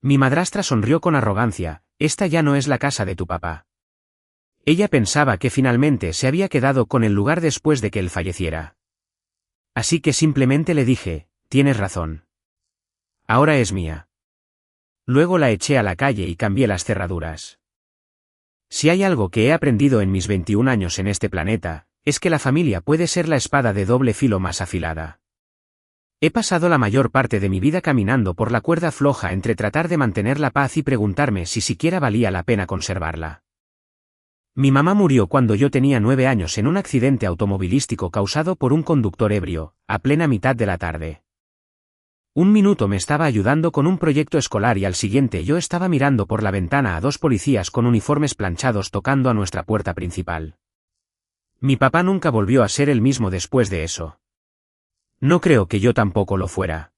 Mi madrastra sonrió con arrogancia. Esta ya no es la casa de tu papá. Ella pensaba que finalmente se había quedado con el lugar después de que él falleciera. Así que simplemente le dije, tienes razón. Ahora es mía. Luego la eché a la calle y cambié las cerraduras. Si hay algo que he aprendido en mis 21 años en este planeta, es que la familia puede ser la espada de doble filo más afilada. He pasado la mayor parte de mi vida caminando por la cuerda floja entre tratar de mantener la paz y preguntarme si siquiera valía la pena conservarla. Mi mamá murió cuando yo tenía 9 años en un accidente automovilístico causado por un conductor ebrio, a plena mitad de la tarde. Un minuto me estaba ayudando con un proyecto escolar y al siguiente yo estaba mirando por la ventana a 2 policías con uniformes planchados tocando a nuestra puerta principal. Mi papá nunca volvió a ser el mismo después de eso. No creo que yo tampoco lo fuera.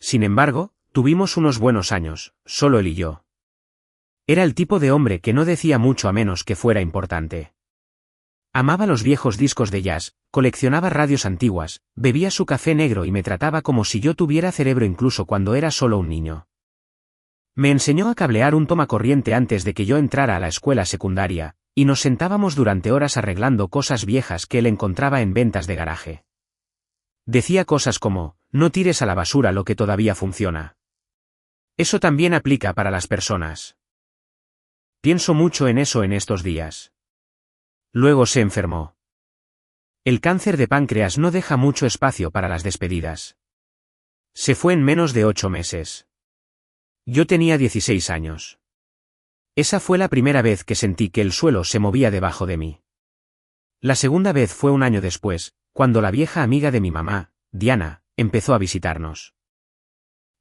Sin embargo, tuvimos unos buenos años, solo él y yo. Era el tipo de hombre que no decía mucho a menos que fuera importante. Amaba los viejos discos de jazz, coleccionaba radios antiguas, bebía su café negro y me trataba como si yo tuviera cerebro incluso cuando era solo un niño. Me enseñó a cablear un tomacorriente antes de que yo entrara a la escuela secundaria, y nos sentábamos durante horas arreglando cosas viejas que él encontraba en ventas de garaje. Decía cosas como, no tires a la basura lo que todavía funciona. Eso también aplica para las personas. Pienso mucho en eso en estos días. Luego se enfermó. El cáncer de páncreas no deja mucho espacio para las despedidas. Se fue en menos de 8 meses. Yo tenía 16 años. Esa fue la primera vez que sentí que el suelo se movía debajo de mí. La segunda vez fue un año después, cuando la vieja amiga de mi mamá, Diana, empezó a visitarnos.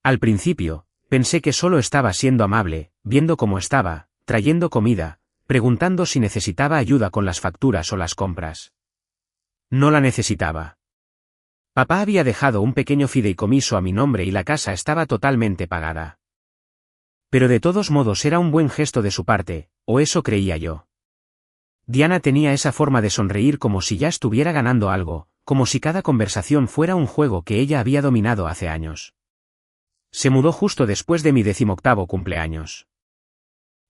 Al principio, pensé que solo estaba siendo amable, viendo cómo estaba, trayendo comida, preguntando si necesitaba ayuda con las facturas o las compras. No la necesitaba. Papá había dejado un pequeño fideicomiso a mi nombre y la casa estaba totalmente pagada. Pero de todos modos era un buen gesto de su parte, o eso creía yo. Diana tenía esa forma de sonreír como si ya estuviera ganando algo, como si cada conversación fuera un juego que ella había dominado hace años. Se mudó justo después de mi 18º cumpleaños.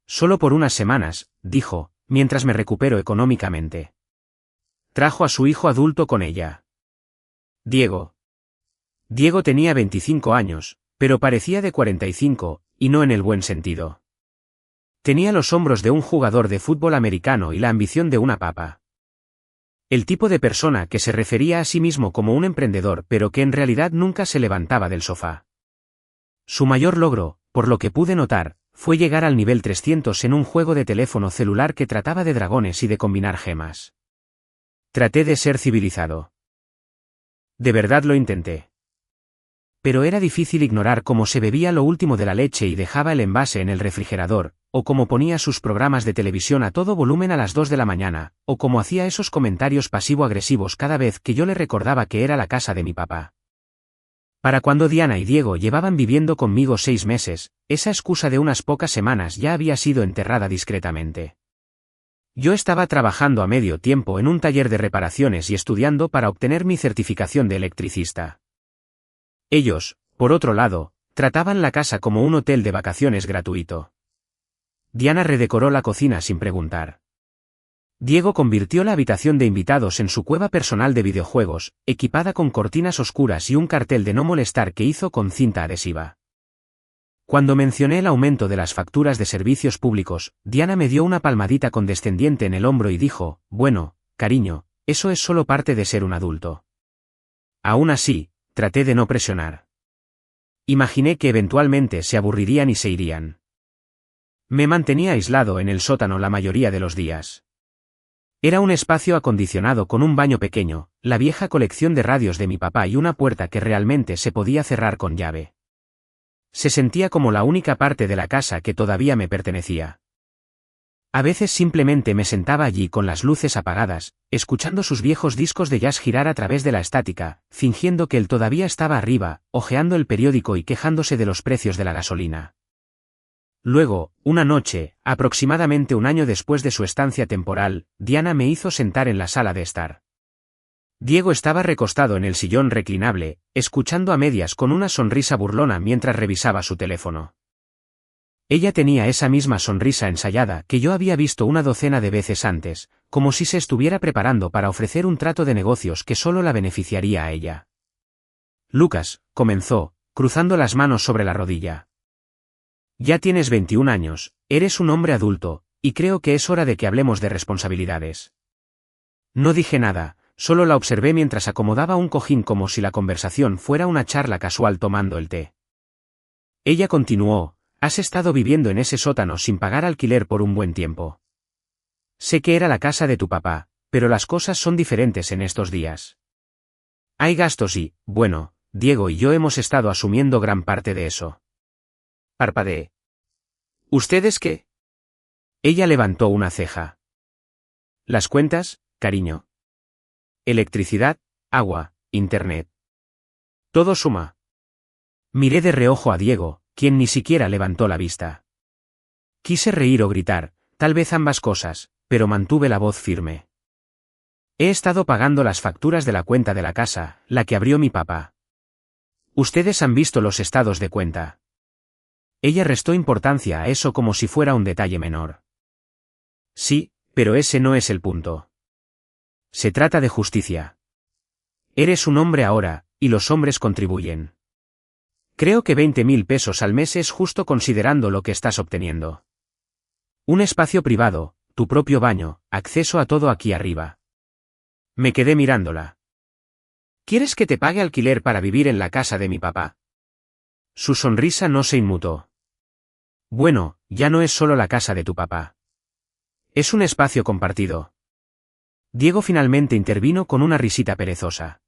Solo por unas semanas, dijo, mientras me recupero económicamente. Trajo a su hijo adulto con ella. Diego. Diego tenía 25 años, pero parecía de 45, y no en el buen sentido. Tenía los hombros de un jugador de fútbol americano y la ambición de una papa. El tipo de persona que se refería a sí mismo como un emprendedor pero que en realidad nunca se levantaba del sofá. Su mayor logro, por lo que pude notar, fue llegar al nivel 300 en un juego de teléfono celular que trataba de dragones y de combinar gemas. Traté de ser civilizado. De verdad lo intenté. Pero era difícil ignorar cómo se bebía lo último de la leche y dejaba el envase en el refrigerador, o cómo ponía sus programas de televisión a todo volumen a las 2 de la mañana, o cómo hacía esos comentarios pasivo-agresivos cada vez que yo le recordaba que era la casa de mi papá. Para cuando Diana y Diego llevaban viviendo conmigo 6 meses, esa excusa de unas pocas semanas ya había sido enterrada discretamente. Yo estaba trabajando a medio tiempo en un taller de reparaciones y estudiando para obtener mi certificación de electricista. Ellos, por otro lado, trataban la casa como un hotel de vacaciones gratuito. Diana redecoró la cocina sin preguntar. Diego convirtió la habitación de invitados en su cueva personal de videojuegos, equipada con cortinas oscuras y un cartel de no molestar que hizo con cinta adhesiva. Cuando mencioné el aumento de las facturas de servicios públicos, Diana me dio una palmadita condescendiente en el hombro y dijo, bueno, cariño, eso es solo parte de ser un adulto. Aún así, traté de no presionar. Imaginé que eventualmente se aburrirían y se irían. Me mantenía aislado en el sótano la mayoría de los días. Era un espacio acondicionado con un baño pequeño, la vieja colección de radios de mi papá y una puerta que realmente se podía cerrar con llave. Se sentía como la única parte de la casa que todavía me pertenecía. A veces simplemente me sentaba allí con las luces apagadas, escuchando sus viejos discos de jazz girar a través de la estática, fingiendo que él todavía estaba arriba, hojeando el periódico y quejándose de los precios de la gasolina. Luego, una noche, aproximadamente un año después de su estancia temporal, Diana me hizo sentar en la sala de estar. Diego estaba recostado en el sillón reclinable, escuchando a medias con una sonrisa burlona mientras revisaba su teléfono. Ella tenía esa misma sonrisa ensayada que yo había visto una docena de veces antes, como si se estuviera preparando para ofrecer un trato de negocios que solo la beneficiaría a ella. Lucas, comenzó, cruzando las manos sobre la rodilla. Ya tienes 21 años, eres un hombre adulto, y creo que es hora de que hablemos de responsabilidades. No dije nada, solo la observé mientras acomodaba un cojín como si la conversación fuera una charla casual tomando el té. Ella continuó: has estado viviendo en ese sótano sin pagar alquiler por un buen tiempo. Sé que era la casa de tu papá, pero las cosas son diferentes en estos días. Hay gastos y, bueno, Diego y yo hemos estado asumiendo gran parte de eso. Parpadeé. ¿Ustedes qué? Ella levantó una ceja. Las cuentas, cariño. Electricidad, agua, internet. Todo suma. Miré de reojo a Diego, quien ni siquiera levantó la vista. Quise reír o gritar, tal vez ambas cosas, pero mantuve la voz firme. He estado pagando las facturas de la cuenta de la casa, la que abrió mi papá. Ustedes han visto los estados de cuenta. Ella restó importancia a eso como si fuera un detalle menor. Sí, pero ese no es el punto. Se trata de justicia. Eres un hombre ahora, y los hombres contribuyen. Creo que 20.000 pesos al mes es justo considerando lo que estás obteniendo. Un espacio privado, tu propio baño, acceso a todo aquí arriba. Me quedé mirándola. ¿Quieres que te pague alquiler para vivir en la casa de mi papá? Su sonrisa no se inmutó. Bueno, ya no es solo la casa de tu papá. Es un espacio compartido. Diego finalmente intervino con una risita perezosa.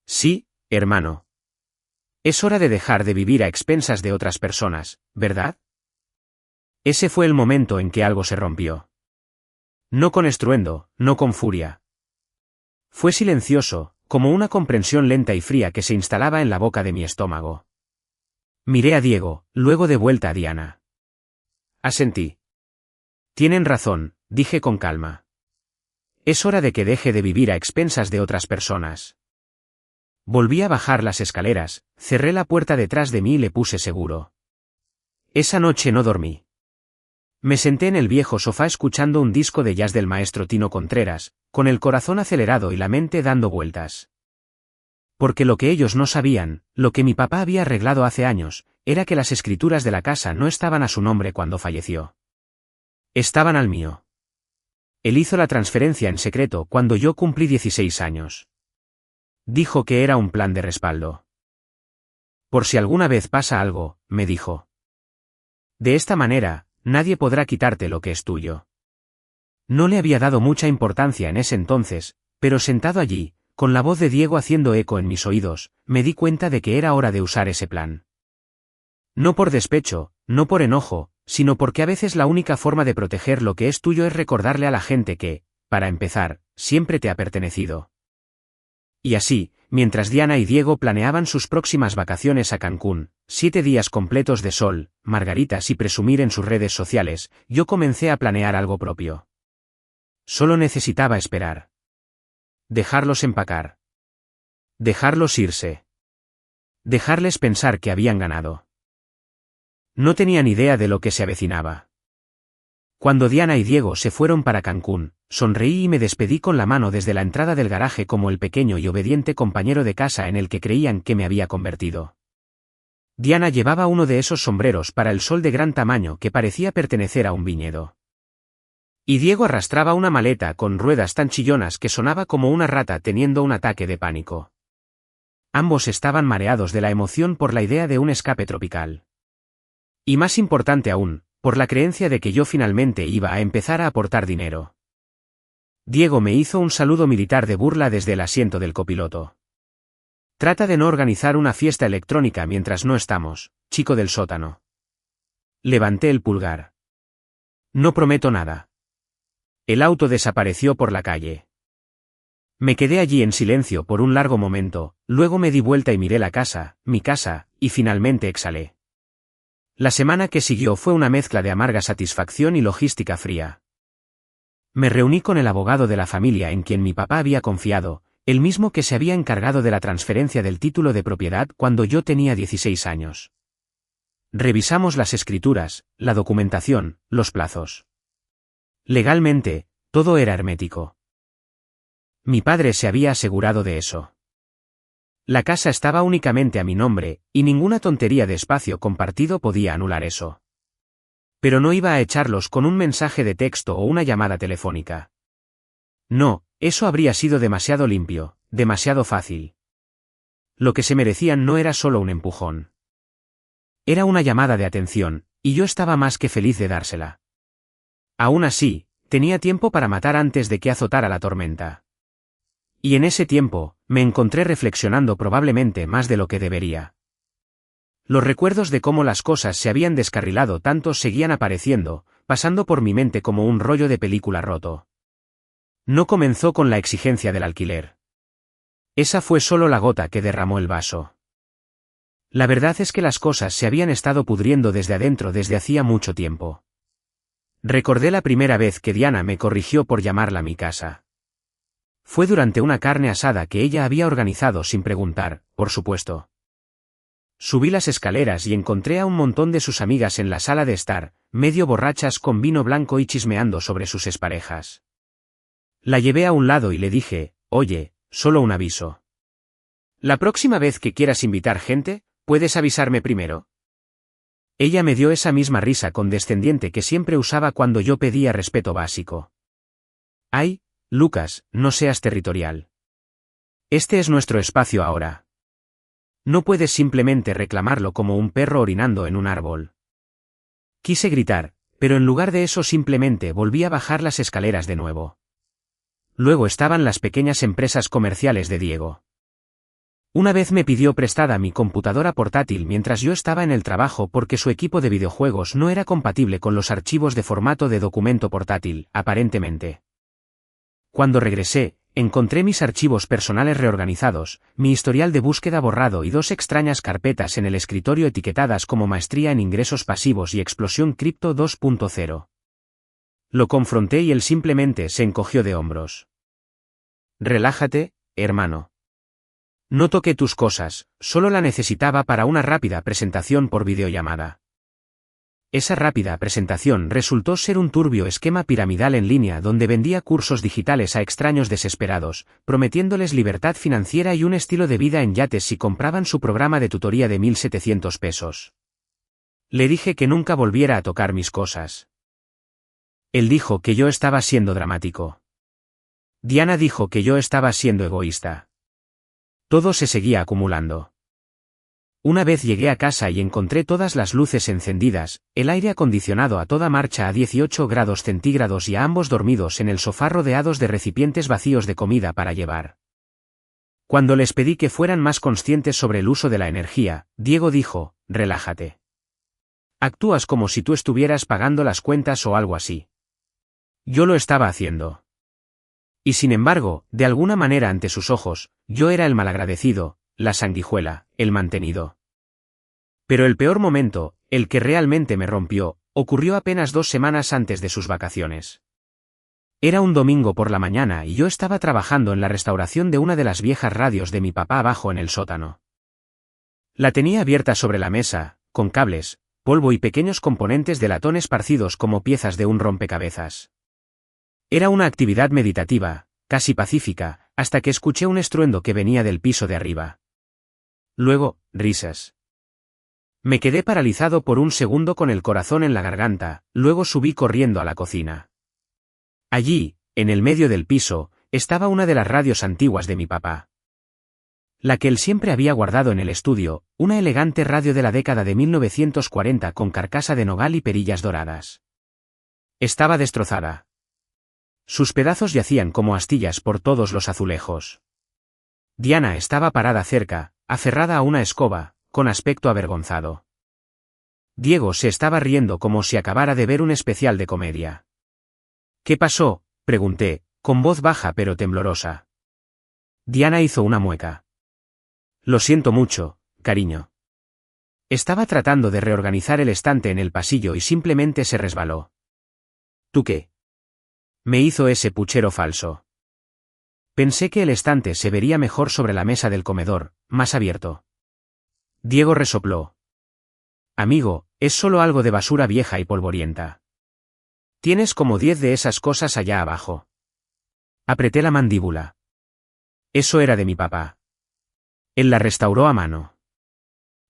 Sí, hermano. Es hora de dejar de vivir a expensas de otras personas, ¿verdad? Ese fue el momento en que algo se rompió. No con estruendo, no con furia. Fue silencioso, como una comprensión lenta y fría que se instalaba en la boca de mi estómago. Miré a Diego, luego de vuelta a Diana. Asentí. Tienen razón, dije con calma. Es hora de que deje de vivir a expensas de otras personas. Volví a bajar las escaleras, cerré la puerta detrás de mí y le puse seguro. Esa noche no dormí. Me senté en el viejo sofá escuchando un disco de jazz del maestro Tino Contreras, con el corazón acelerado y la mente dando vueltas. Porque lo que ellos no sabían, lo que mi papá había arreglado hace años, era que las escrituras de la casa no estaban a su nombre cuando falleció. Estaban al mío. Él hizo la transferencia en secreto cuando yo cumplí 16 años. Dijo que era un plan de respaldo. Por si alguna vez pasa algo, me dijo. De esta manera, nadie podrá quitarte lo que es tuyo. No le había dado mucha importancia en ese entonces, pero sentado allí, con la voz de Diego haciendo eco en mis oídos, me di cuenta de que era hora de usar ese plan. No por despecho, no por enojo, sino porque a veces la única forma de proteger lo que es tuyo es recordarle a la gente que, para empezar, siempre te ha pertenecido. Y así, mientras Diana y Diego planeaban sus próximas vacaciones a Cancún, 7 días completos de sol, margaritas y presumir en sus redes sociales, yo comencé a planear algo propio. Solo necesitaba esperar. Dejarlos empacar. Dejarlos irse. Dejarles pensar que habían ganado. No tenían idea de lo que se avecinaba. Cuando Diana y Diego se fueron para Cancún, sonreí y me despedí con la mano desde la entrada del garaje como el pequeño y obediente compañero de casa en el que creían que me había convertido. Diana llevaba uno de esos sombreros para el sol de gran tamaño que parecía pertenecer a un viñedo. Y Diego arrastraba una maleta con ruedas tan chillonas que sonaba como una rata teniendo un ataque de pánico. Ambos estaban mareados de la emoción por la idea de un escape tropical. Y más importante aún, por la creencia de que yo finalmente iba a empezar a aportar dinero. Diego me hizo un saludo militar de burla desde el asiento del copiloto. Trata de no organizar una fiesta electrónica mientras no estamos, chico del sótano. Levanté el pulgar. No prometo nada. El auto desapareció por la calle. Me quedé allí en silencio por un largo momento, luego me di vuelta y miré la casa, mi casa, y finalmente exhalé. La semana que siguió fue una mezcla de amarga satisfacción y logística fría. Me reuní con el abogado de la familia en quien mi papá había confiado, el mismo que se había encargado de la transferencia del título de propiedad cuando yo tenía 16 años. Revisamos las escrituras, la documentación, los plazos. Legalmente, todo era hermético. Mi padre se había asegurado de eso. La casa estaba únicamente a mi nombre, y ninguna tontería de espacio compartido podía anular eso. Pero no iba a echarlos con un mensaje de texto o una llamada telefónica. No, eso habría sido demasiado limpio, demasiado fácil. Lo que se merecían no era solo un empujón. Era una llamada de atención, y yo estaba más que feliz de dársela. Aún así, tenía tiempo para matar antes de que azotara la tormenta. Y en ese tiempo, me encontré reflexionando probablemente más de lo que debería. Los recuerdos de cómo las cosas se habían descarrilado tanto seguían apareciendo, pasando por mi mente como un rollo de película roto. No comenzó con la exigencia del alquiler. Esa fue solo la gota que derramó el vaso. La verdad es que las cosas se habían estado pudriendo desde adentro desde hacía mucho tiempo. Recordé la primera vez que Diana me corrigió por llamarla a mi casa. Fue durante una carne asada que ella había organizado sin preguntar, por supuesto. Subí las escaleras y encontré a un montón de sus amigas en la sala de estar, medio borrachas con vino blanco y chismeando sobre sus exparejas. La llevé a un lado y le dije, oye, solo un aviso. La próxima vez que quieras invitar gente, ¿puedes avisarme primero? Ella me dio esa misma risa condescendiente que siempre usaba cuando yo pedía respeto básico. Ay, Lucas, no seas territorial. Este es nuestro espacio ahora. No puedes simplemente reclamarlo como un perro orinando en un árbol. Quise gritar, pero en lugar de eso simplemente volví a bajar las escaleras de nuevo. Luego estaban las pequeñas empresas comerciales de Diego. Una vez me pidió prestada mi computadora portátil mientras yo estaba en el trabajo porque su equipo de videojuegos no era compatible con los archivos de formato de documento portátil, aparentemente. Cuando regresé, encontré mis archivos personales reorganizados, mi historial de búsqueda borrado y dos extrañas carpetas en el escritorio etiquetadas como Maestría en Ingresos Pasivos y Explosión Cripto 2.0. Lo confronté y él simplemente se encogió de hombros. Relájate, hermano. No toqué tus cosas, solo la necesitaba para una rápida presentación por videollamada. Esa rápida presentación resultó ser un turbio esquema piramidal en línea donde vendía cursos digitales a extraños desesperados, prometiéndoles libertad financiera y un estilo de vida en yates si compraban su programa de tutoría de 1.700 pesos. Le dije que nunca volviera a tocar mis cosas. Él dijo que yo estaba siendo dramático. Diana dijo que yo estaba siendo egoísta. Todo se seguía acumulando. Una vez llegué a casa y encontré todas las luces encendidas, el aire acondicionado a toda marcha a 18 grados centígrados y a ambos dormidos en el sofá rodeados de recipientes vacíos de comida para llevar. Cuando les pedí que fueran más conscientes sobre el uso de la energía, Diego dijo, relájate. Actúas como si tú estuvieras pagando las cuentas o algo así. Yo lo estaba haciendo. Y sin embargo, de alguna manera ante sus ojos, yo era el malagradecido, la sanguijuela, el mantenido. Pero el peor momento, el que realmente me rompió, ocurrió apenas 2 semanas antes de sus vacaciones. Era un domingo por la mañana y yo estaba trabajando en la restauración de una de las viejas radios de mi papá abajo en el sótano. La tenía abierta sobre la mesa, con cables, polvo y pequeños componentes de latón esparcidos como piezas de un rompecabezas. Era una actividad meditativa, casi pacífica, hasta que escuché un estruendo que venía del piso de arriba. Luego, risas. Me quedé paralizado por un segundo con el corazón en la garganta, luego subí corriendo a la cocina. Allí, en el medio del piso, estaba una de las radios antiguas de mi papá. La que él siempre había guardado en el estudio, una elegante radio de la década de 1940 con carcasa de nogal y perillas doradas. Estaba destrozada. Sus pedazos yacían como astillas por todos los azulejos. Diana estaba parada cerca, aferrada a una escoba, con aspecto avergonzado. Diego se estaba riendo como si acabara de ver un especial de comedia. ¿Qué pasó?, pregunté, con voz baja pero temblorosa. Diana hizo una mueca. Lo siento mucho, cariño. Estaba tratando de reorganizar el estante en el pasillo y simplemente se resbaló. ¿Tú qué? Me hizo ese puchero falso. Pensé que el estante se vería mejor sobre la mesa del comedor, más abierto. Diego resopló. Amigo, es solo algo de basura vieja y polvorienta. Tienes como 10 de esas cosas allá abajo. Apreté la mandíbula. Eso era de mi papá. Él la restauró a mano.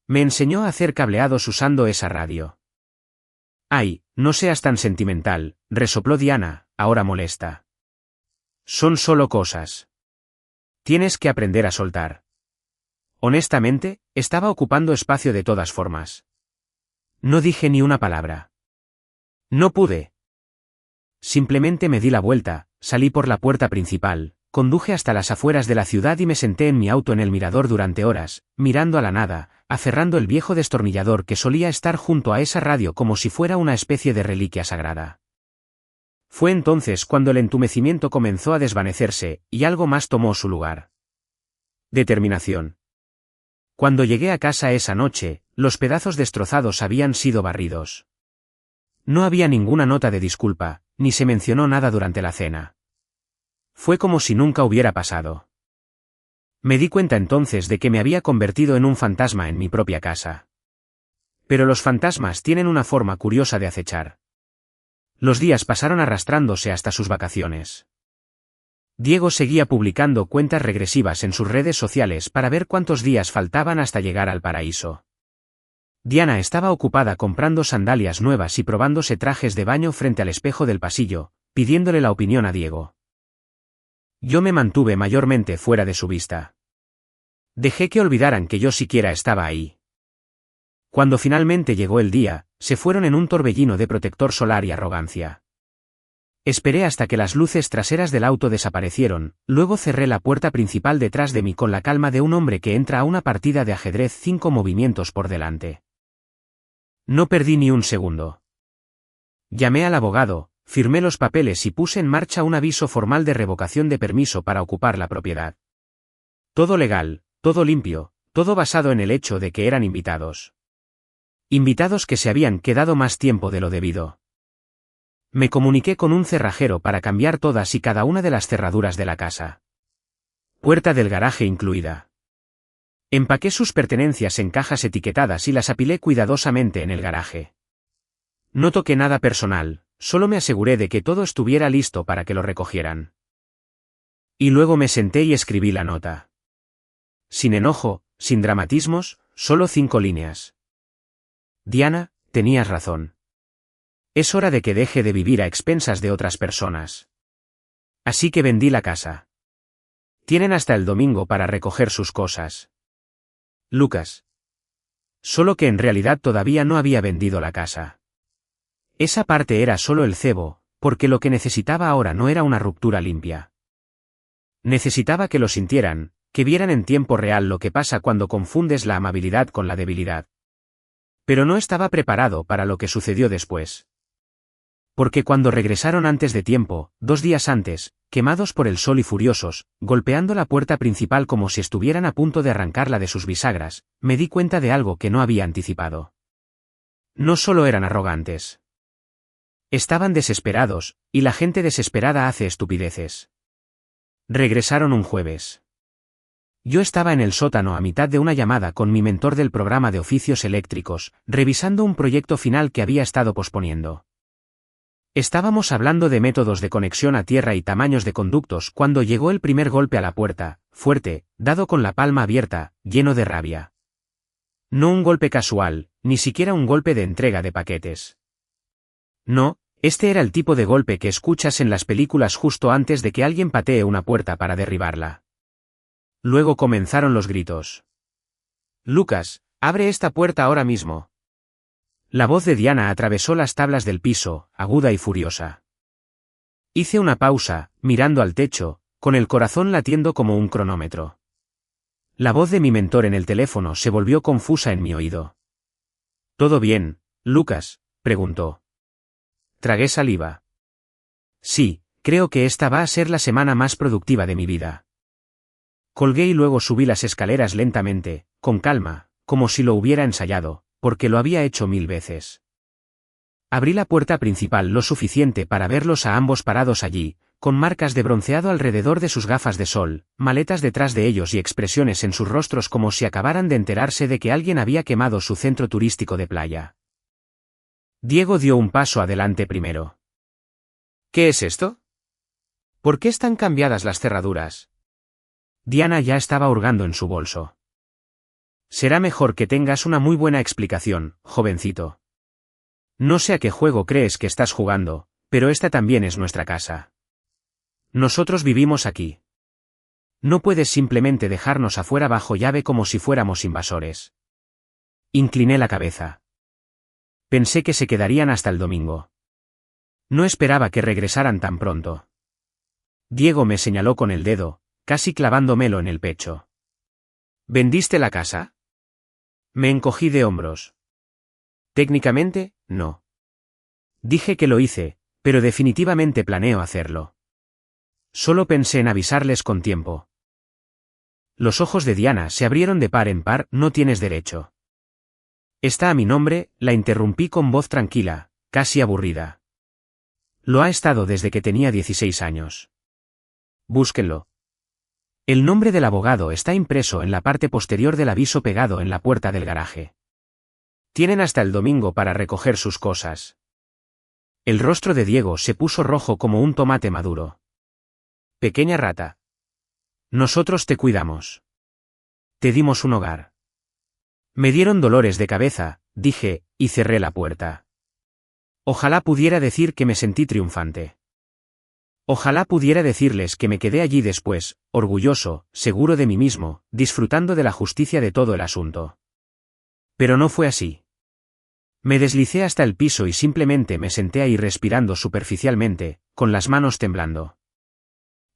Me enseñó a hacer cableados usando esa radio. Ay, no seas tan sentimental, resopló Diana, ahora molesta. Son solo cosas. Tienes que aprender a soltar. Honestamente, estaba ocupando espacio de todas formas. No dije ni una palabra. No pude. Simplemente me di la vuelta, salí por la puerta principal, conduje hasta las afueras de la ciudad y me senté en mi auto en el mirador durante horas, mirando a la nada, aferrando el viejo destornillador que solía estar junto a esa radio como si fuera una especie de reliquia sagrada. Fue entonces cuando el entumecimiento comenzó a desvanecerse, y algo más tomó su lugar. Determinación. Cuando llegué a casa esa noche, los pedazos destrozados habían sido barridos. No había ninguna nota de disculpa, ni se mencionó nada durante la cena. Fue como si nunca hubiera pasado. Me di cuenta entonces de que me había convertido en un fantasma en mi propia casa. Pero los fantasmas tienen una forma curiosa de acechar. Los días pasaron arrastrándose hasta sus vacaciones. Diego seguía publicando cuentas regresivas en sus redes sociales para ver cuántos días faltaban hasta llegar al paraíso. Diana estaba ocupada comprando sandalias nuevas y probándose trajes de baño frente al espejo del pasillo, pidiéndole la opinión a Diego. Yo me mantuve mayormente fuera de su vista. Dejé que olvidaran que yo siquiera estaba ahí. Cuando finalmente llegó el día, se fueron en un torbellino de protector solar y arrogancia. Esperé hasta que las luces traseras del auto desaparecieron, luego cerré la puerta principal detrás de mí con la calma de un hombre que entra a una partida de ajedrez 5 movimientos por delante. No perdí ni un segundo. Llamé al abogado, firmé los papeles y puse en marcha un aviso formal de revocación de permiso para ocupar la propiedad. Todo legal, todo limpio, todo basado en el hecho de que eran invitados. Invitados que se habían quedado más tiempo de lo debido. Me comuniqué con un cerrajero para cambiar todas y cada una de las cerraduras de la casa. Puerta del garaje incluida. Empaqué sus pertenencias en cajas etiquetadas y las apilé cuidadosamente en el garaje. No toqué nada personal, solo me aseguré de que todo estuviera listo para que lo recogieran. Y luego me senté y escribí la nota. Sin enojo, sin dramatismos, solo 5 líneas. Diana, tenías razón. Es hora de que deje de vivir a expensas de otras personas. Así que vendí la casa. Tienen hasta el domingo para recoger sus cosas. Lucas. Solo que en realidad todavía no había vendido la casa. Esa parte era solo el cebo, porque lo que necesitaba ahora no era una ruptura limpia. Necesitaba que lo sintieran, que vieran en tiempo real lo que pasa cuando confundes la amabilidad con la debilidad. Pero no estaba preparado para lo que sucedió después. Porque cuando regresaron antes de tiempo, 2 días antes, quemados por el sol y furiosos, golpeando la puerta principal como si estuvieran a punto de arrancarla de sus bisagras, me di cuenta de algo que no había anticipado. No solo eran arrogantes. Estaban desesperados, y la gente desesperada hace estupideces. Regresaron un jueves. Yo estaba en el sótano a mitad de una llamada con mi mentor del programa de oficios eléctricos, revisando un proyecto final que había estado posponiendo. Estábamos hablando de métodos de conexión a tierra y tamaños de conductos cuando llegó el primer golpe a la puerta, fuerte, dado con la palma abierta, lleno de rabia. No un golpe casual, ni siquiera un golpe de entrega de paquetes. No, este era el tipo de golpe que escuchas en las películas justo antes de que alguien patee una puerta para derribarla. Luego comenzaron los gritos. Lucas, abre esta puerta ahora mismo. La voz de Diana atravesó las tablas del piso, aguda y furiosa. Hice una pausa, mirando al techo, con el corazón latiendo como un cronómetro. La voz de mi mentor en el teléfono se volvió confusa en mi oído. ¿Todo bien, Lucas?, preguntó. Tragué saliva. Sí, creo que esta va a ser la semana más productiva de mi vida. Colgué y luego subí las escaleras lentamente, con calma, como si lo hubiera ensayado, porque lo había hecho 1000 veces. Abrí la puerta principal lo suficiente para verlos a ambos parados allí, con marcas de bronceado alrededor de sus gafas de sol, maletas detrás de ellos y expresiones en sus rostros como si acabaran de enterarse de que alguien había quemado su centro turístico de playa. Diego dio un paso adelante primero. ¿Qué es esto? ¿Por qué están cambiadas las cerraduras? Diana ya estaba hurgando en su bolso. Será mejor que tengas una muy buena explicación, jovencito. No sé a qué juego crees que estás jugando, pero esta también es nuestra casa. Nosotros vivimos aquí. No puedes simplemente dejarnos afuera bajo llave como si fuéramos invasores. Incliné la cabeza. Pensé que se quedarían hasta el domingo. No esperaba que regresaran tan pronto. Diego me señaló con el dedo, casi clavándomelo en el pecho. ¿Vendiste la casa? Me encogí de hombros. Técnicamente, no. Dije que lo hice, pero definitivamente planeo hacerlo. Solo pensé en avisarles con tiempo. Los ojos de Diana se abrieron de par en par. No tienes derecho. Está a mi nombre, la interrumpí con voz tranquila, casi aburrida. Lo ha estado desde que tenía 16 años. Búsquenlo. El nombre del abogado está impreso en la parte posterior del aviso pegado en la puerta del garaje. Tienen hasta el domingo para recoger sus cosas. El rostro de Diego se puso rojo como un tomate maduro. Pequeña rata. Nosotros te cuidamos. Te dimos un hogar. Me dieron dolores de cabeza, dije, y cerré la puerta. Ojalá pudiera decir que me sentí triunfante. Ojalá pudiera decirles que me quedé allí después, orgulloso, seguro de mí mismo, disfrutando de la justicia de todo el asunto. Pero no fue así. Me deslicé hasta el piso y simplemente me senté ahí respirando superficialmente, con las manos temblando.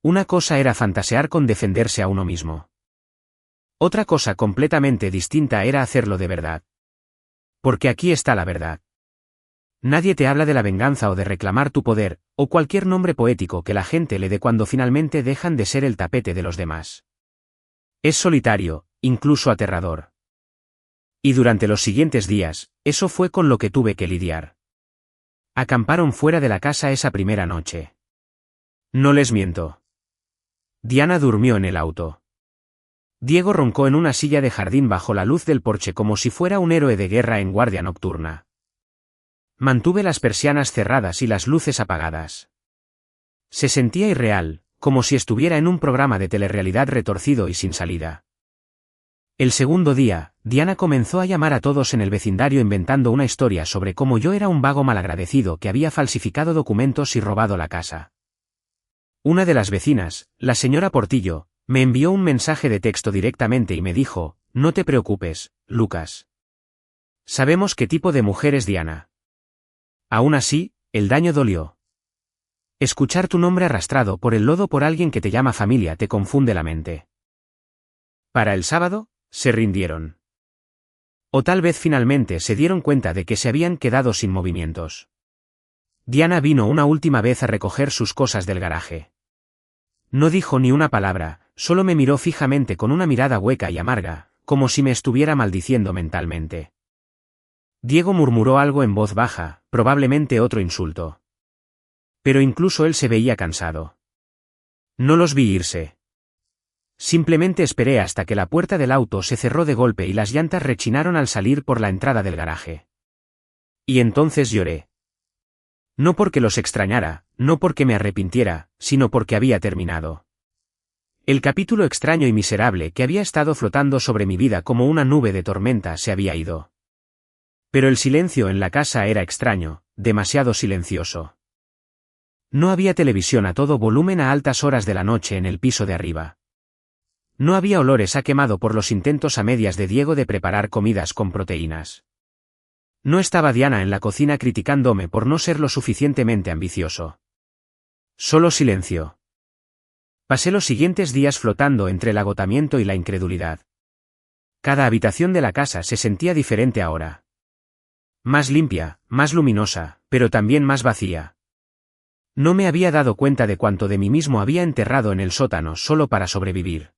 Una cosa era fantasear con defenderse a uno mismo. Otra cosa completamente distinta era hacerlo de verdad. Porque aquí está la verdad. Nadie te habla de la venganza o de reclamar tu poder, o cualquier nombre poético que la gente le dé cuando finalmente dejan de ser el tapete de los demás. Es solitario, incluso aterrador. Y durante los siguientes días, eso fue con lo que tuve que lidiar. Acamparon fuera de la casa esa primera noche. No les miento. Diana durmió en el auto. Diego roncó en una silla de jardín bajo la luz del porche como si fuera un héroe de guerra en guardia nocturna. Mantuve las persianas cerradas y las luces apagadas. Se sentía irreal, como si estuviera en un programa de telerrealidad retorcido y sin salida. El segundo día, Diana comenzó a llamar a todos en el vecindario inventando una historia sobre cómo yo era un vago malagradecido que había falsificado documentos y robado la casa. Una de las vecinas, la señora Portillo, me envió un mensaje de texto directamente y me dijo, no te preocupes, Lucas. Sabemos qué tipo de mujer es Diana. Aún así, el daño dolió. Escuchar tu nombre arrastrado por el lodo por alguien que te llama familia te confunde la mente. Para el sábado, se rindieron. O tal vez finalmente se dieron cuenta de que se habían quedado sin movimientos. Diana vino una última vez a recoger sus cosas del garaje. No dijo ni una palabra, solo me miró fijamente con una mirada hueca y amarga, como si me estuviera maldiciendo mentalmente. Diego murmuró algo en voz baja, probablemente otro insulto. Pero incluso él se veía cansado. No los vi irse. Simplemente esperé hasta que la puerta del auto se cerró de golpe y las llantas rechinaron al salir por la entrada del garaje. Y entonces lloré. No porque los extrañara, no porque me arrepintiera, sino porque había terminado. El capítulo extraño y miserable que había estado flotando sobre mi vida como una nube de tormenta se había ido. Pero el silencio en la casa era extraño, demasiado silencioso. No había televisión a todo volumen a altas horas de la noche en el piso de arriba. No había olores a quemado por los intentos a medias de Diego de preparar comidas con proteínas. No estaba Diana en la cocina criticándome por no ser lo suficientemente ambicioso. Solo silencio. Pasé los siguientes días flotando entre el agotamiento y la incredulidad. Cada habitación de la casa se sentía diferente ahora. Más limpia, más luminosa, pero también más vacía. No me había dado cuenta de cuánto de mí mismo había enterrado en el sótano solo para sobrevivir.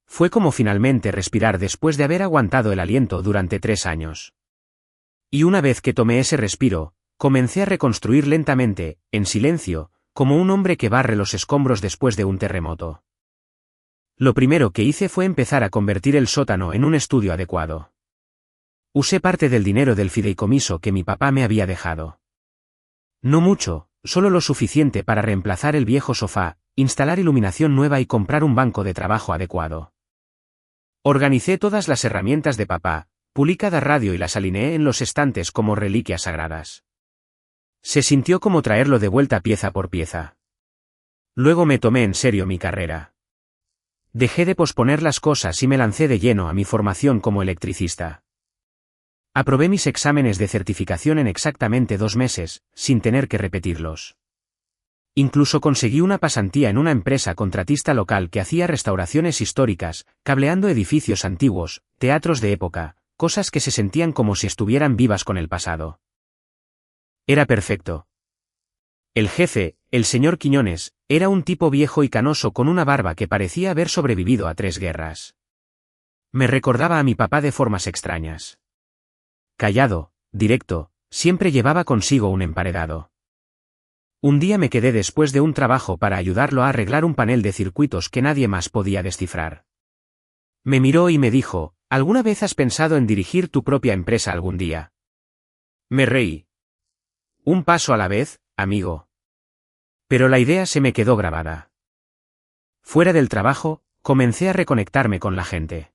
Fue como finalmente respirar después de haber aguantado el aliento durante 3 años. Y una vez que tomé ese respiro, comencé a reconstruir lentamente, en silencio, como un hombre que barre los escombros después de un terremoto. Lo primero que hice fue empezar a convertir el sótano en un estudio adecuado. Usé parte del dinero del fideicomiso que mi papá me había dejado. No mucho, solo lo suficiente para reemplazar el viejo sofá, instalar iluminación nueva y comprar un banco de trabajo adecuado. Organicé todas las herramientas de papá, pulí cada radio y las alineé en los estantes como reliquias sagradas. Se sintió como traerlo de vuelta pieza por pieza. Luego me tomé en serio mi carrera. Dejé de posponer las cosas y me lancé de lleno a mi formación como electricista. Aprobé mis exámenes de certificación en exactamente 2 meses, sin tener que repetirlos. Incluso conseguí una pasantía en una empresa contratista local que hacía restauraciones históricas, cableando edificios antiguos, teatros de época, cosas que se sentían como si estuvieran vivas con el pasado. Era perfecto. El jefe, el señor Quiñones, era un tipo viejo y canoso con una barba que parecía haber sobrevivido a 3 guerras. Me recordaba a mi papá de formas extrañas. Callado, directo, siempre llevaba consigo un emparedado. Un día me quedé después de un trabajo para ayudarlo a arreglar un panel de circuitos que nadie más podía descifrar. Me miró y me dijo, ¿alguna vez has pensado en dirigir tu propia empresa algún día? Me reí. Un paso a la vez, amigo. Pero la idea se me quedó grabada. Fuera del trabajo, comencé a reconectarme con la gente.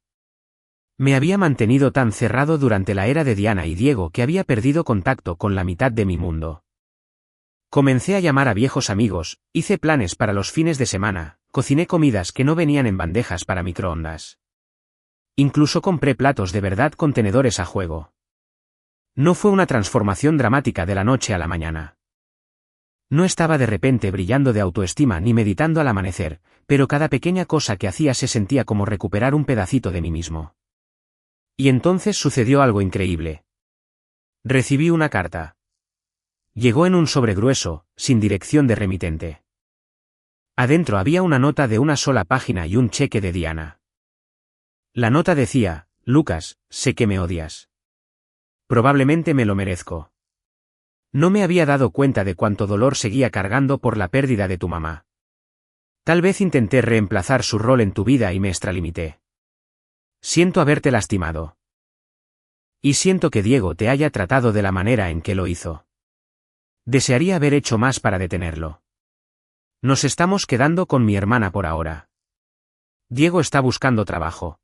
Me había mantenido tan cerrado durante la era de Diana y Diego que había perdido contacto con la mitad de mi mundo. Comencé a llamar a viejos amigos, hice planes para los fines de semana, cociné comidas que no venían en bandejas para microondas. Incluso compré platos de verdad con tenedores a juego. No fue una transformación dramática de la noche a la mañana. No estaba de repente brillando de autoestima ni meditando al amanecer, pero cada pequeña cosa que hacía se sentía como recuperar un pedacito de mí mismo. Y entonces sucedió algo increíble. Recibí una carta. Llegó en un sobre grueso, sin dirección de remitente. Adentro había una nota de una sola página y un cheque de Diana. La nota decía, Lucas, sé que me odias. Probablemente me lo merezco. No me había dado cuenta de cuánto dolor seguía cargando por la pérdida de tu mamá. Tal vez intenté reemplazar su rol en tu vida y me extralimité. Siento haberte lastimado. Y siento que Diego te haya tratado de la manera en que lo hizo. Desearía haber hecho más para detenerlo. Nos estamos quedando con mi hermana por ahora. Diego está buscando trabajo.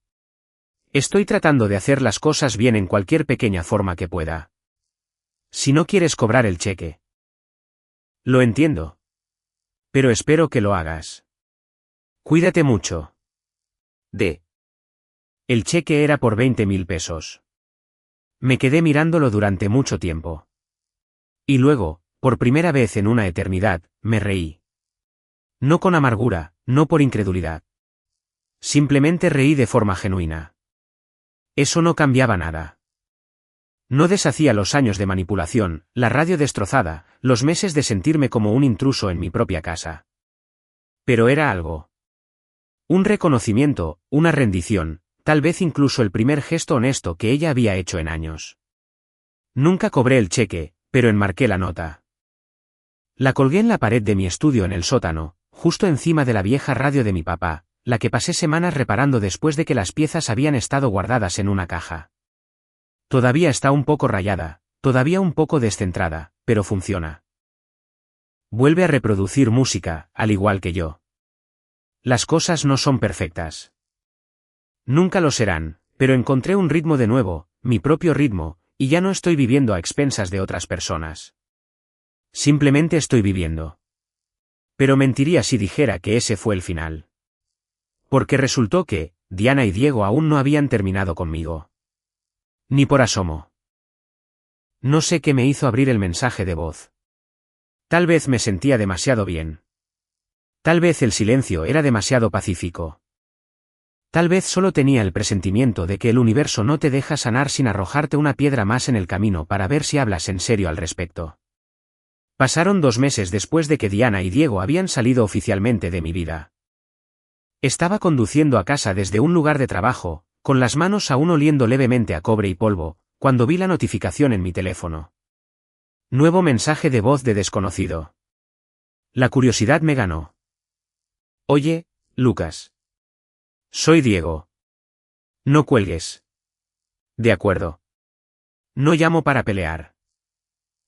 Estoy tratando de hacer las cosas bien en cualquier pequeña forma que pueda. Si no quieres cobrar el cheque. Lo entiendo. Pero espero que lo hagas. Cuídate mucho. D. El cheque era por 20.000 pesos. Me quedé mirándolo durante mucho tiempo. Y luego, por primera vez en una eternidad, me reí. No con amargura, no por incredulidad. Simplemente reí de forma genuina. Eso no cambiaba nada. No deshacía los años de manipulación, la radio destrozada, los meses de sentirme como un intruso en mi propia casa. Pero era algo. Un reconocimiento, una rendición, tal vez incluso el primer gesto honesto que ella había hecho en años. Nunca cobré el cheque, pero enmarqué la nota. La colgué en la pared de mi estudio en el sótano, justo encima de la vieja radio de mi papá, la que pasé semanas reparando después de que las piezas habían estado guardadas en una caja. Todavía está un poco rayada, todavía un poco descentrada, pero funciona. Vuelve a reproducir música, al igual que yo. Las cosas no son perfectas. Nunca lo serán, pero encontré un ritmo de nuevo, mi propio ritmo, y ya no estoy viviendo a expensas de otras personas. Simplemente estoy viviendo. Pero mentiría si dijera que ese fue el final. Porque resultó que, Diana y Diego aún no habían terminado conmigo. Ni por asomo. No sé qué me hizo abrir el mensaje de voz. Tal vez me sentía demasiado bien. Tal vez el silencio era demasiado pacífico. Tal vez solo tenía el presentimiento de que el universo no te deja sanar sin arrojarte una piedra más en el camino para ver si hablas en serio al respecto. Pasaron 2 meses después de que Diana y Diego habían salido oficialmente de mi vida. Estaba conduciendo a casa desde un lugar de trabajo, con las manos aún oliendo levemente a cobre y polvo, cuando vi la notificación en mi teléfono. Nuevo mensaje de voz de desconocido. La curiosidad me ganó. Oye, Lucas. Soy Diego. No cuelgues. De acuerdo. No llamo para pelear.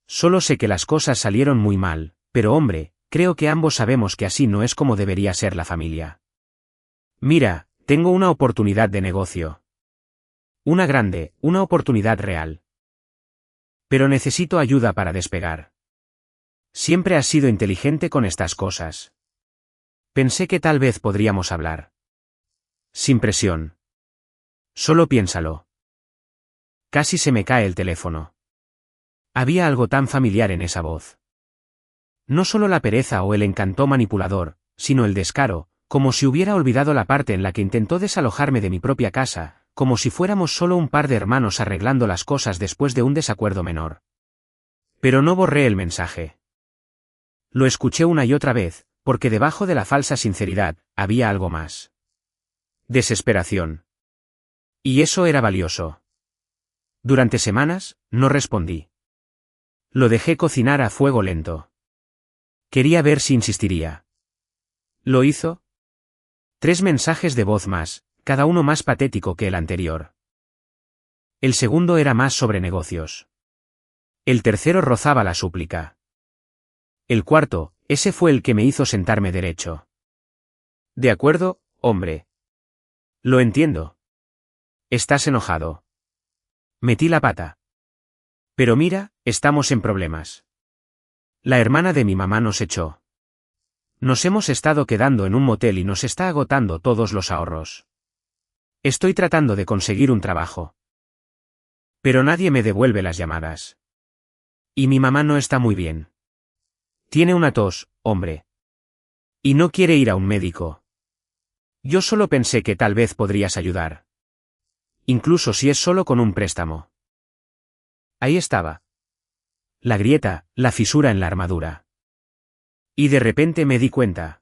Solo sé que las cosas salieron muy mal, pero hombre, creo que ambos sabemos que así no es como debería ser la familia. Mira, tengo una oportunidad de negocio. Una grande, una oportunidad real. Pero necesito ayuda para despegar. Siempre has sido inteligente con estas cosas. Pensé que tal vez podríamos hablar. Sin presión. Solo piénsalo. Casi se me cae el teléfono. Había algo tan familiar en esa voz. No solo la pereza o el encanto manipulador, sino el descaro, como si hubiera olvidado la parte en la que intentó desalojarme de mi propia casa, como si fuéramos solo un par de hermanos arreglando las cosas después de un desacuerdo menor. Pero no borré el mensaje. Lo escuché una y otra vez, porque debajo de la falsa sinceridad, había algo más. Desesperación. Y eso era valioso. Durante semanas, no respondí. Lo dejé cocinar a fuego lento. Quería ver si insistiría. ¿Lo hizo? 3 mensajes de voz más, cada uno más patético que el anterior. El segundo era más sobre negocios. El tercero rozaba la súplica. El cuarto, ese fue el que me hizo sentarme derecho. De acuerdo, hombre. Lo entiendo. Estás enojado. Metí la pata. Pero mira, estamos en problemas. La hermana de mi mamá nos echó. Nos hemos estado quedando en un motel y nos está agotando todos los ahorros. Estoy tratando de conseguir un trabajo. Pero nadie me devuelve las llamadas. Y mi mamá no está muy bien. Tiene una tos, hombre. Y no quiere ir a un médico. Yo solo pensé que tal vez podrías ayudar. Incluso si es solo con un préstamo. Ahí estaba. La grieta, la fisura en la armadura. Y de repente me di cuenta.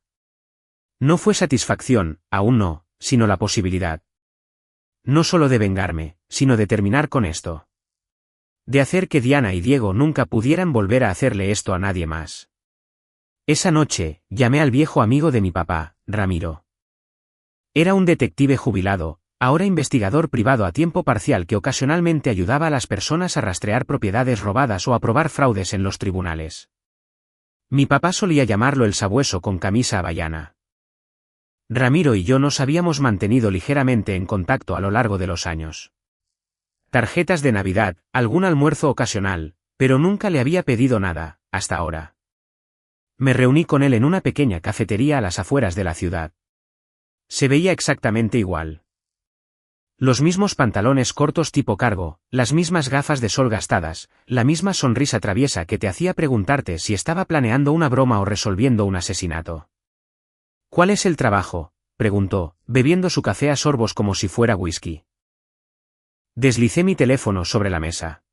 No fue satisfacción, aún no, sino la posibilidad. No solo de vengarme, sino de terminar con esto. De hacer que Diana y Diego nunca pudieran volver a hacerle esto a nadie más. Esa noche, llamé al viejo amigo de mi papá, Ramiro. Era un detective jubilado, ahora investigador privado a tiempo parcial que ocasionalmente ayudaba a las personas a rastrear propiedades robadas o a probar fraudes en los tribunales. Mi papá solía llamarlo el sabueso con camisa hawaiana. Ramiro y yo nos habíamos mantenido ligeramente en contacto a lo largo de los años. Tarjetas de Navidad, algún almuerzo ocasional, pero nunca le había pedido nada, hasta ahora. Me reuní con él en una pequeña cafetería a las afueras de la ciudad. Se veía exactamente igual. Los mismos pantalones cortos tipo cargo, las mismas gafas de sol gastadas, la misma sonrisa traviesa que te hacía preguntarte si estaba planeando una broma o resolviendo un asesinato. ¿Cuál es el trabajo?, preguntó, bebiendo su café a sorbos como si fuera whisky. Deslicé mi teléfono sobre la mesa.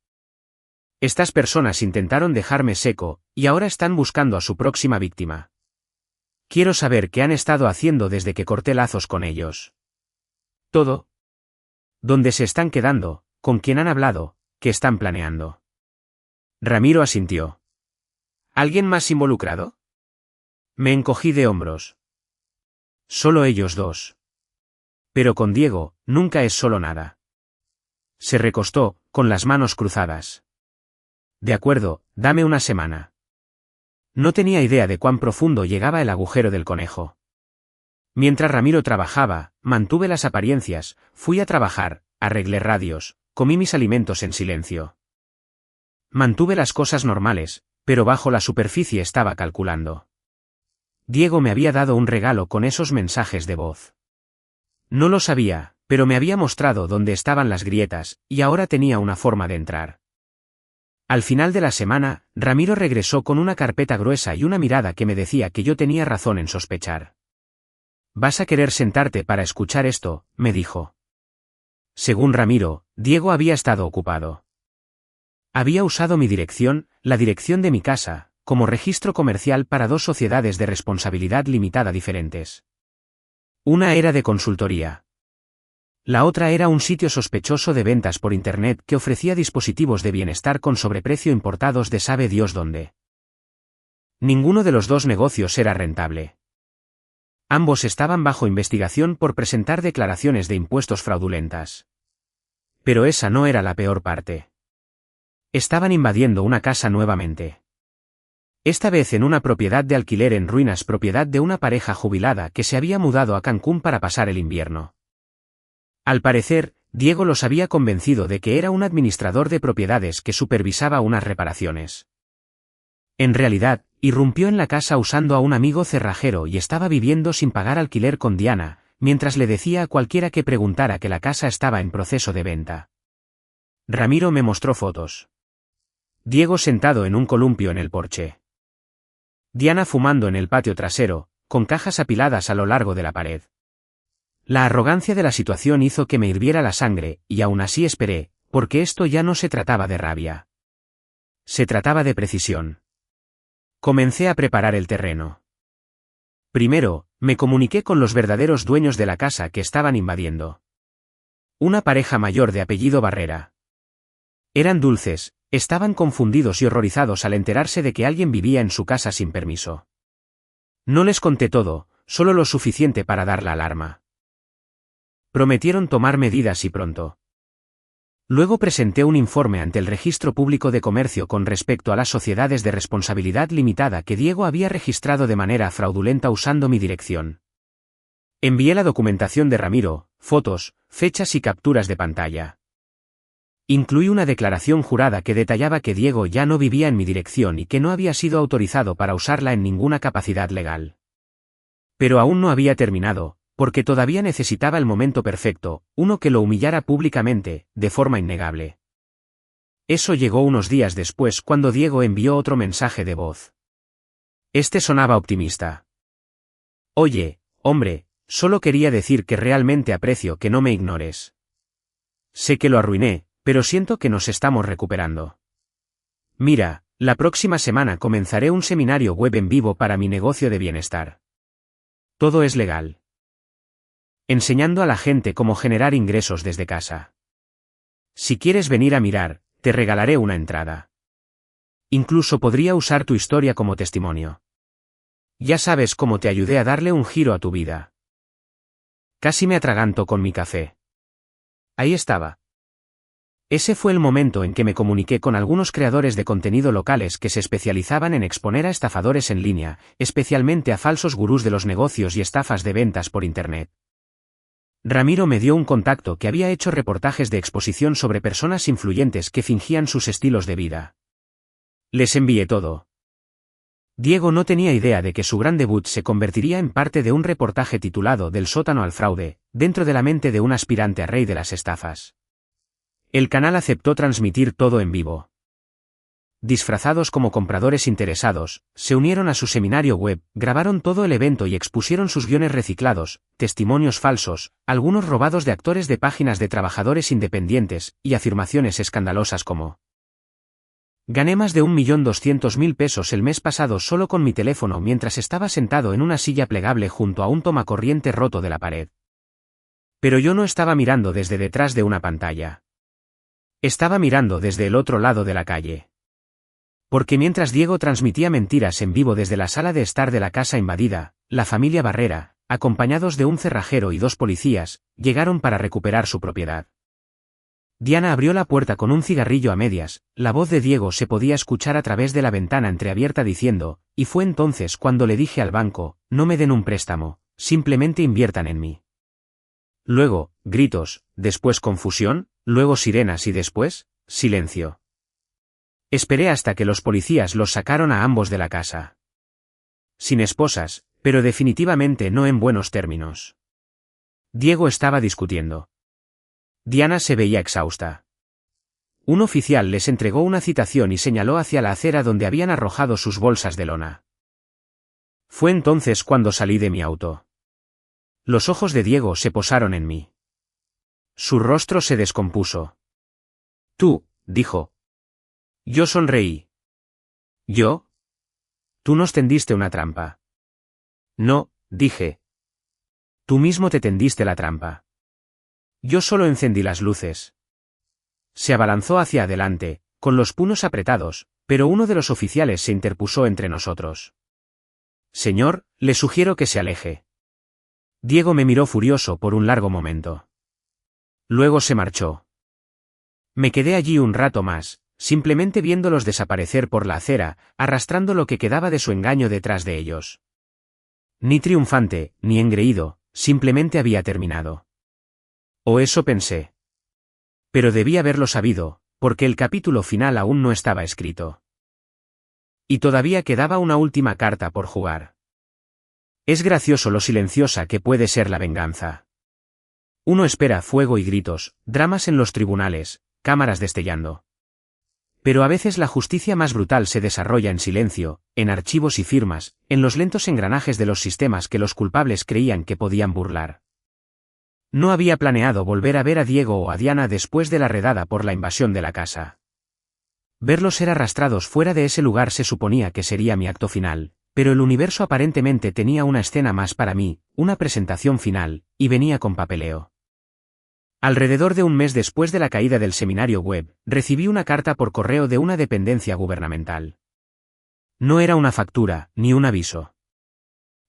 Estas personas intentaron dejarme seco, y ahora están buscando a su próxima víctima. Quiero saber qué han estado haciendo desde que corté lazos con ellos. Todo. ¿Dónde se están quedando? ¿Con quién han hablado? ¿Qué están planeando? Ramiro asintió. ¿Alguien más involucrado? Me encogí de hombros. Solo ellos dos. Pero con Diego, nunca es solo nada. Se recostó, con las manos cruzadas. De acuerdo, dame una semana. No tenía idea de cuán profundo llegaba el agujero del conejo. Mientras Ramiro trabajaba, mantuve las apariencias, fui a trabajar, arreglé radios, comí mis alimentos en silencio. Mantuve las cosas normales, pero bajo la superficie estaba calculando. Diego me había dado un regalo con esos mensajes de voz. No lo sabía, pero me había mostrado dónde estaban las grietas, y ahora tenía una forma de entrar. Al final de la semana, Ramiro regresó con una carpeta gruesa y una mirada que me decía que yo tenía razón en sospechar. «Vas a querer sentarte para escuchar esto», me dijo. Según Ramiro, Diego había estado ocupado. Había usado mi dirección, la dirección de mi casa, como registro comercial para 2 sociedades de responsabilidad limitada diferentes. Una era de consultoría. La otra era un sitio sospechoso de ventas por Internet que ofrecía dispositivos de bienestar con sobreprecio importados de sabe Dios dónde. Ninguno de los dos negocios era rentable. Ambos estaban bajo investigación por presentar declaraciones de impuestos fraudulentas. Pero esa no era la peor parte. Estaban invadiendo una casa nuevamente. Esta vez en una propiedad de alquiler en ruinas, propiedad de una pareja jubilada que se había mudado a Cancún para pasar el invierno. Al parecer, Diego los había convencido de que era un administrador de propiedades que supervisaba unas reparaciones. En realidad, irrumpió en la casa usando a un amigo cerrajero y estaba viviendo sin pagar alquiler con Diana, mientras le decía a cualquiera que preguntara que la casa estaba en proceso de venta. Ramiro me mostró fotos. Diego sentado en un columpio en el porche. Diana fumando en el patio trasero, con cajas apiladas a lo largo de la pared. La arrogancia de la situación hizo que me hirviera la sangre, y aún así esperé, porque esto ya no se trataba de rabia. Se trataba de precisión. Comencé a preparar el terreno. Primero, me comuniqué con los verdaderos dueños de la casa que estaban invadiendo. Una pareja mayor de apellido Barrera. Eran dulces, estaban confundidos y horrorizados al enterarse de que alguien vivía en su casa sin permiso. No les conté todo, solo lo suficiente para dar la alarma. Prometieron tomar medidas y pronto. Luego presenté un informe ante el Registro Público de Comercio con respecto a las sociedades de responsabilidad limitada que Diego había registrado de manera fraudulenta usando mi dirección. Envié la documentación de Ramiro, fotos, fechas y capturas de pantalla. Incluí una declaración jurada que detallaba que Diego ya no vivía en mi dirección y que no había sido autorizado para usarla en ninguna capacidad legal. Pero aún no había terminado, porque todavía necesitaba el momento perfecto, uno que lo humillara públicamente, de forma innegable. Eso llegó unos días después cuando Diego envió otro mensaje de voz. Este sonaba optimista. Oye, hombre, solo quería decir que realmente aprecio que no me ignores. Sé que lo arruiné, pero siento que nos estamos recuperando. Mira, la próxima semana comenzaré un seminario web en vivo para mi negocio de bienestar. Todo es legal. Enseñando a la gente cómo generar ingresos desde casa. Si quieres venir a mirar, te regalaré una entrada. Incluso podría usar tu historia como testimonio. Ya sabes cómo te ayudé a darle un giro a tu vida. Casi me atraganto con mi café. Ahí estaba. Ese fue el momento en que me comuniqué con algunos creadores de contenido locales que se especializaban en exponer a estafadores en línea, especialmente a falsos gurús de los negocios y estafas de ventas por Internet. Ramiro me dio un contacto que había hecho reportajes de exposición sobre personas influyentes que fingían sus estilos de vida. Les envié todo. Diego no tenía idea de que su gran debut se convertiría en parte de un reportaje titulado Del sótano al fraude, dentro de la mente de un aspirante a rey de las estafas. El canal aceptó transmitir todo en vivo. Disfrazados como compradores interesados, se unieron a su seminario web, grabaron todo el evento y expusieron sus guiones reciclados, testimonios falsos, algunos robados de actores de páginas de trabajadores independientes, y afirmaciones escandalosas como: gané más de 1.200.000 pesos el mes pasado solo con mi teléfono mientras estaba sentado en una silla plegable junto a un tomacorriente roto de la pared. Pero yo no estaba mirando desde detrás de una pantalla. Estaba mirando desde el otro lado de la calle. Porque mientras Diego transmitía mentiras en vivo desde la sala de estar de la casa invadida, la familia Barrera, acompañados de un cerrajero y 2 policías, llegaron para recuperar su propiedad. Diana abrió la puerta con un cigarrillo a medias, la voz de Diego se podía escuchar a través de la ventana entreabierta diciendo, y fue entonces cuando le dije al banco, no me den un préstamo, simplemente inviertan en mí. Luego, gritos, después confusión, luego sirenas y después, silencio. Esperé hasta que los policías los sacaron a ambos de la casa. Sin esposas, pero definitivamente no en buenos términos. Diego estaba discutiendo. Diana se veía exhausta. Un oficial les entregó una citación y señaló hacia la acera donde habían arrojado sus bolsas de lona. Fue entonces cuando salí de mi auto. Los ojos de Diego se posaron en mí. Su rostro se descompuso. Tú, dijo. Yo sonreí. ¿Yo? Tú nos tendiste una trampa. No, dije. Tú mismo te tendiste la trampa. Yo solo encendí las luces. Se abalanzó hacia adelante, con los puños apretados, pero uno de los oficiales se interpuso entre nosotros. Señor, le sugiero que se aleje. Diego me miró furioso por un largo momento. Luego se marchó. Me quedé allí un rato más, simplemente viéndolos desaparecer por la acera, arrastrando lo que quedaba de su engaño detrás de ellos. Ni triunfante, ni engreído, simplemente había terminado. O eso pensé. Pero debía haberlo sabido, porque el capítulo final aún no estaba escrito. Y todavía quedaba una última carta por jugar. Es gracioso lo silenciosa que puede ser la venganza. Uno espera fuego y gritos, dramas en los tribunales, cámaras destellando. Pero a veces la justicia más brutal se desarrolla en silencio, en archivos y firmas, en los lentos engranajes de los sistemas que los culpables creían que podían burlar. No había planeado volver a ver a Diego o a Diana después de la redada por la invasión de la casa. Verlos ser arrastrados fuera de ese lugar se suponía que sería mi acto final, pero el universo aparentemente tenía una escena más para mí, una presentación final, y venía con papeleo. Alrededor de un mes después de la caída del seminario web, recibí una carta por correo de una dependencia gubernamental. No era una factura, ni un aviso.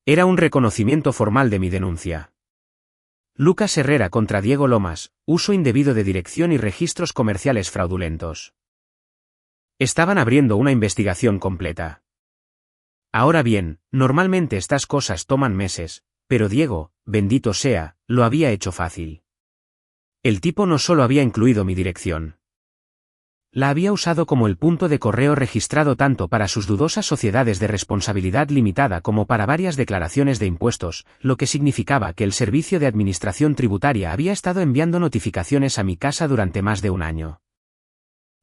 Era un reconocimiento formal de mi denuncia. Lucas Herrera contra Diego Lomas, uso indebido de dirección y registros comerciales fraudulentos. Estaban abriendo una investigación completa. Ahora bien, normalmente estas cosas toman meses, pero Diego, bendito sea, lo había hecho fácil. El tipo no solo había incluido mi dirección. La había usado como el punto de correo registrado tanto para sus dudosas sociedades de responsabilidad limitada como para varias declaraciones de impuestos, lo que significaba que el Servicio de Administración Tributaria había estado enviando notificaciones a mi casa durante más de un año.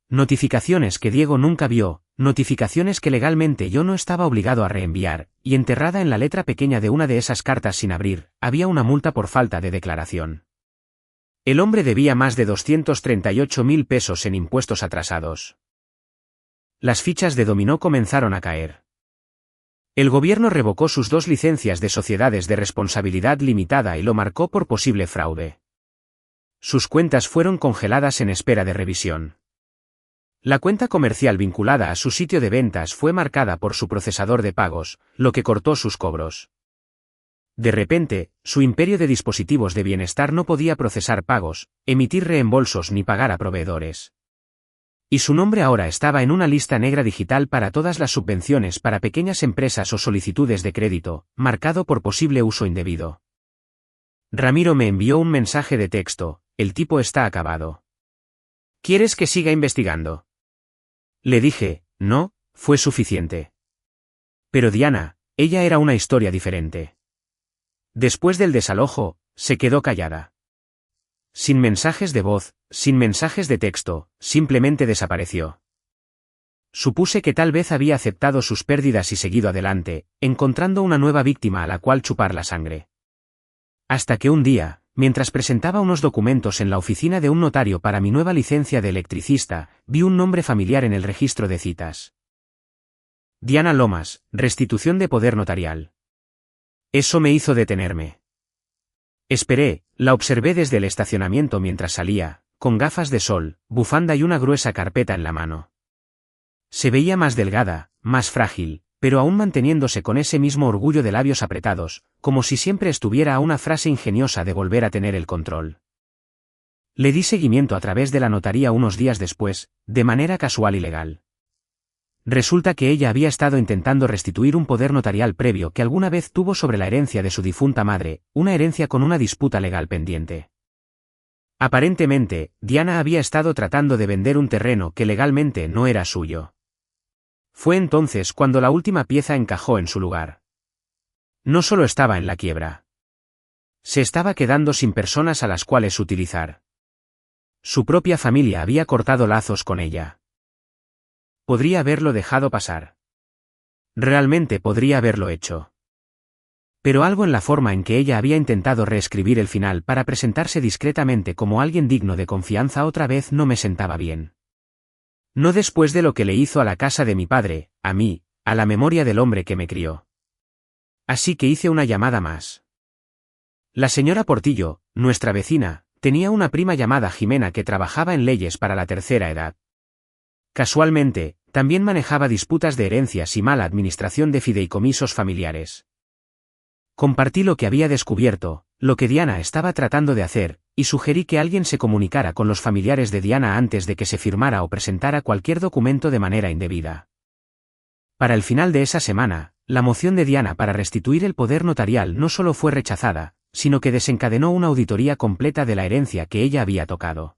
Notificaciones que Diego nunca vio, notificaciones que legalmente yo no estaba obligado a reenviar, y enterrada en la letra pequeña de una de esas cartas sin abrir, había una multa por falta de declaración. El hombre debía más de 238.000 pesos en impuestos atrasados. Las fichas de dominó comenzaron a caer. El gobierno revocó sus 2 licencias de sociedades de responsabilidad limitada y lo marcó por posible fraude. Sus cuentas fueron congeladas en espera de revisión. La cuenta comercial vinculada a su sitio de ventas fue marcada por su procesador de pagos, lo que cortó sus cobros. De repente, su imperio de dispositivos de bienestar no podía procesar pagos, emitir reembolsos ni pagar a proveedores. Y su nombre ahora estaba en una lista negra digital para todas las subvenciones para pequeñas empresas o solicitudes de crédito, marcado por posible uso indebido. Ramiro me envió un mensaje de texto: el tipo está acabado. ¿Quieres que siga investigando? Le dije, no, fue suficiente. Pero Diana, ella era una historia diferente. Después del desalojo, se quedó callada. Sin mensajes de voz, sin mensajes de texto, simplemente desapareció. Supuse que tal vez había aceptado sus pérdidas y seguido adelante, encontrando una nueva víctima a la cual chupar la sangre. Hasta que un día, mientras presentaba unos documentos en la oficina de un notario para mi nueva licencia de electricista, vi un nombre familiar en el registro de citas. Diana Lomas, restitución de poder notarial. Eso me hizo detenerme. Esperé, la observé desde el estacionamiento mientras salía, con gafas de sol, bufanda y una gruesa carpeta en la mano. Se veía más delgada, más frágil, pero aún manteniéndose con ese mismo orgullo de labios apretados, como si siempre estuviera a una frase ingeniosa de volver a tener el control. Le di seguimiento a través de la notaría unos días después, de manera casual y legal. Resulta que ella había estado intentando restituir un poder notarial previo que alguna vez tuvo sobre la herencia de su difunta madre, una herencia con una disputa legal pendiente. Aparentemente, Diana había estado tratando de vender un terreno que legalmente no era suyo. Fue entonces cuando la última pieza encajó en su lugar. No solo estaba en la quiebra. Se estaba quedando sin personas a las cuales utilizar. Su propia familia había cortado lazos con ella. Podría haberlo dejado pasar. Realmente podría haberlo hecho. Pero algo en la forma en que ella había intentado reescribir el final para presentarse discretamente como alguien digno de confianza otra vez no me sentaba bien. No después de lo que le hizo a la casa de mi padre, a mí, a la memoria del hombre que me crió. Así que hice una llamada más. La señora Portillo, nuestra vecina, tenía una prima llamada Jimena que trabajaba en leyes para la tercera edad. Casualmente, También manejaba disputas de herencias y mala administración de fideicomisos familiares. Compartí lo que había descubierto, lo que Diana estaba tratando de hacer, y sugerí que alguien se comunicara con los familiares de Diana antes de que se firmara o presentara cualquier documento de manera indebida. Para el final de esa semana, la moción de Diana para restituir el poder notarial no solo fue rechazada, sino que desencadenó una auditoría completa de la herencia que ella había tocado.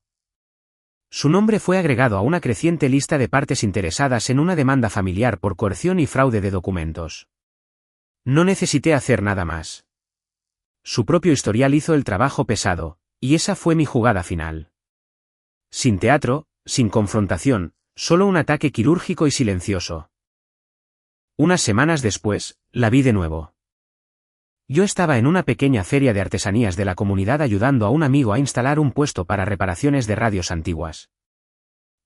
Su nombre fue agregado a una creciente lista de partes interesadas en una demanda familiar por coerción y fraude de documentos. No necesité hacer nada más. Su propio historial hizo el trabajo pesado, y esa fue mi jugada final. Sin teatro, sin confrontación, solo un ataque quirúrgico y silencioso. Unas semanas después, la vi de nuevo. Yo estaba en una pequeña feria de artesanías de la comunidad ayudando a un amigo a instalar un puesto para reparaciones de radios antiguas.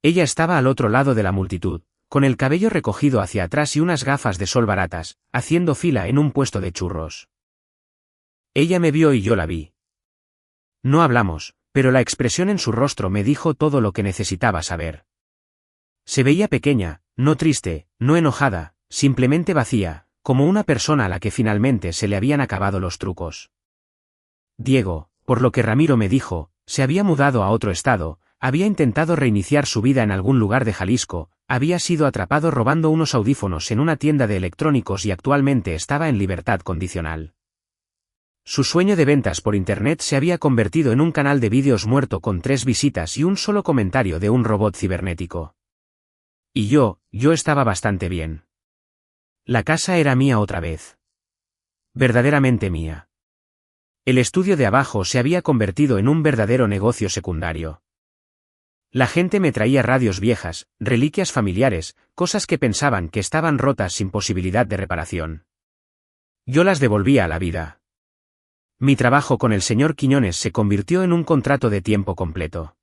Ella estaba al otro lado de la multitud, con el cabello recogido hacia atrás y unas gafas de sol baratas, haciendo fila en un puesto de churros. Ella me vio y yo la vi. No hablamos, pero la expresión en su rostro me dijo todo lo que necesitaba saber. Se veía pequeña, no triste, no enojada, simplemente vacía, como una persona a la que finalmente se le habían acabado los trucos. Diego, por lo que Ramiro me dijo, se había mudado a otro estado, había intentado reiniciar su vida en algún lugar de Jalisco, había sido atrapado robando unos audífonos en una tienda de electrónicos y actualmente estaba en libertad condicional. Su sueño de ventas por internet se había convertido en un canal de vídeos muerto con 3 visitas y un solo comentario de un robot cibernético. Y yo estaba bastante bien. La casa era mía otra vez. Verdaderamente mía. El estudio de abajo se había convertido en un verdadero negocio secundario. La gente me traía radios viejas, reliquias familiares, cosas que pensaban que estaban rotas sin posibilidad de reparación. Yo las devolvía a la vida. Mi trabajo con el señor Quiñones se convirtió en un contrato de tiempo completo.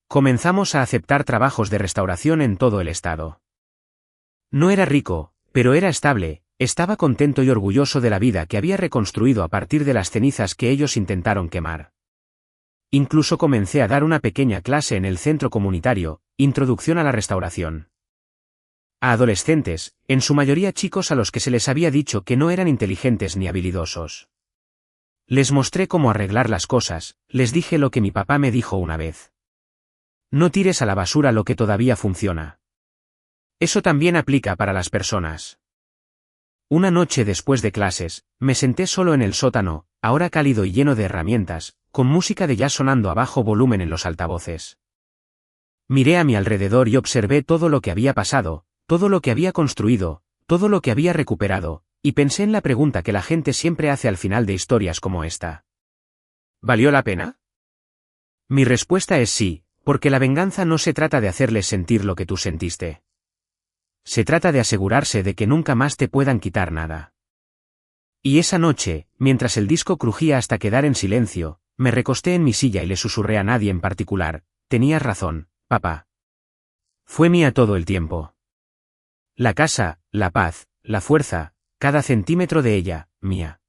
Comenzamos a aceptar trabajos de restauración en todo el estado. No era rico, pero era estable, estaba contento y orgulloso de la vida que había reconstruido a partir de las cenizas que ellos intentaron quemar. Incluso comencé a dar una pequeña clase en el centro comunitario, Introducción a la Restauración. A adolescentes, en su mayoría chicos a los que se les había dicho que no eran inteligentes ni habilidosos. Les mostré cómo arreglar las cosas, les dije lo que mi papá me dijo una vez. No tires a la basura lo que todavía funciona. Eso también aplica para las personas. Una noche después de clases, me senté solo en el sótano, ahora cálido y lleno de herramientas, con música de jazz sonando a bajo volumen en los altavoces. Miré a mi alrededor y observé todo lo que había pasado, todo lo que había construido, todo lo que había recuperado, y pensé en la pregunta que la gente siempre hace al final de historias como esta. ¿Valió la pena? Mi respuesta es sí, porque la venganza no se trata de hacerles sentir lo que tú sentiste. Se trata de asegurarse de que nunca más te puedan quitar nada. Y esa noche, mientras el disco crujía hasta quedar en silencio, me recosté en mi silla y le susurré a nadie en particular, tenías razón, papá. Fue mía todo el tiempo. La casa, la paz, la fuerza, cada centímetro de ella, mía.